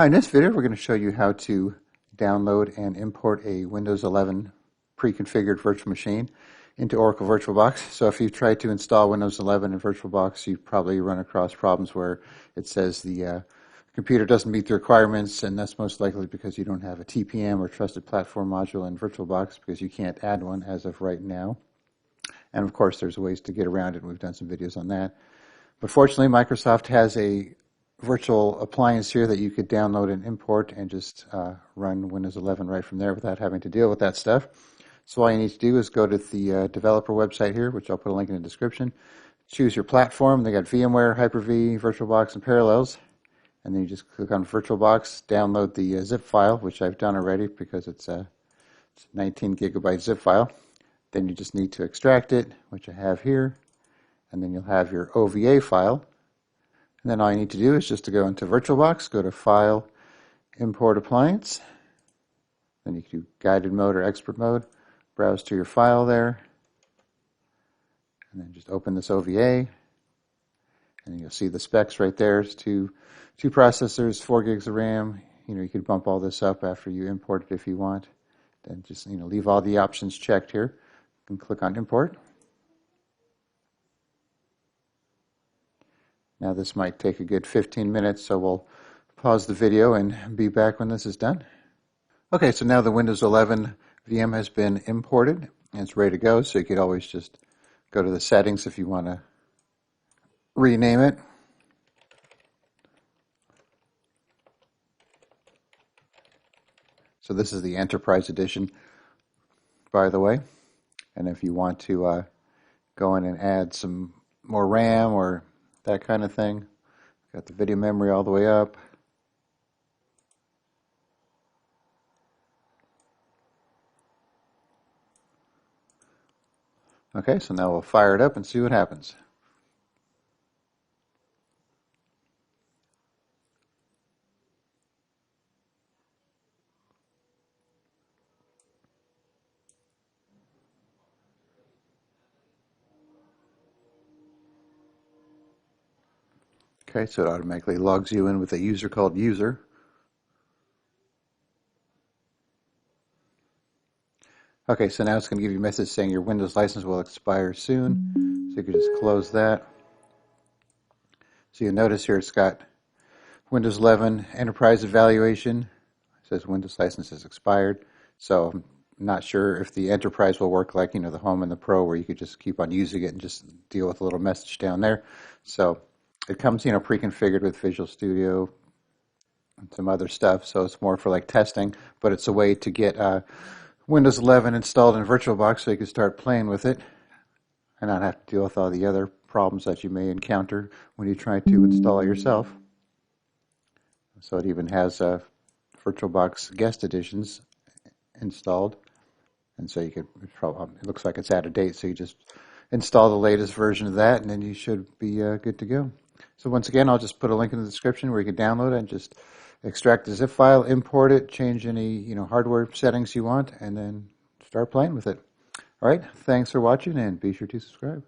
Hi, in this video we're going to show you how to download and import a Windows 11 pre-configured virtual machine into Oracle VirtualBox. So if you've tried to install Windows 11 in VirtualBox, you've probably run across problems where it says the computer doesn't meet the requirements, and that's most likely because you don't have a TPM or Trusted Platform module in VirtualBox, because you can't add one as of right now. And of course there's ways to get around it, and we've done some videos on that. But fortunately Microsoft has a virtual appliance here that you could download and import and just run Windows 11 right from there without having to deal with that stuff. So all you need to do is go to the developer website here, which I'll put a link in the description. Choose your platform. They got VMware, Hyper-V, VirtualBox, and Parallels. And then you just click on VirtualBox, download the zip file, which I've done already because it's a 19 gigabyte zip file. Then you just need to extract it, which I have here. And then you'll have your OVA file. And then all you need to do is just to go into VirtualBox, go to File, Import Appliance. Then you can do Guided Mode or Expert Mode. Browse to your file there. And then just open this OVA. And you'll see the specs right there. It's two processors, 4 gigs of RAM. You could bump all this up after you import it if you want. Then just leave all the options checked here. You can click on Import. Now this might take a good 15 minutes, so we'll pause the video and be back when this is done. Okay, so now the Windows 11 VM has been imported and it's ready to go, so you could always just go to the settings if you want to rename it. So this is the Enterprise Edition, by the way. And if you want to go in and add some more RAM or that kind of thing. Got the video memory all the way up. Okay, so now we'll fire it up and see what happens. Okay, so it automatically logs you in with a user called user. Okay, so now it's going to give you a message saying your Windows license will expire soon. So you can just close that. So you'll notice here it's got Windows 11 Enterprise Evaluation. It says Windows license has expired. So I'm not sure if the Enterprise will work like, the Home and the Pro, where you could just keep on using it and just deal with a little message down there. So it comes, pre-configured with Visual Studio and some other stuff, so it's more for like testing, but it's a way to get Windows 11 installed in VirtualBox so you can start playing with it and not have to deal with all the other problems that you may encounter when you try to install it yourself. So it even has VirtualBox guest editions installed, and so you could, it looks like it's out of date, so you just install the latest version of that and then you should be good to go. So once again, I'll just put a link in the description where you can download it and just extract the zip file, import it, change any hardware settings you want, and then start playing with it. All right, thanks for watching, and be sure to subscribe.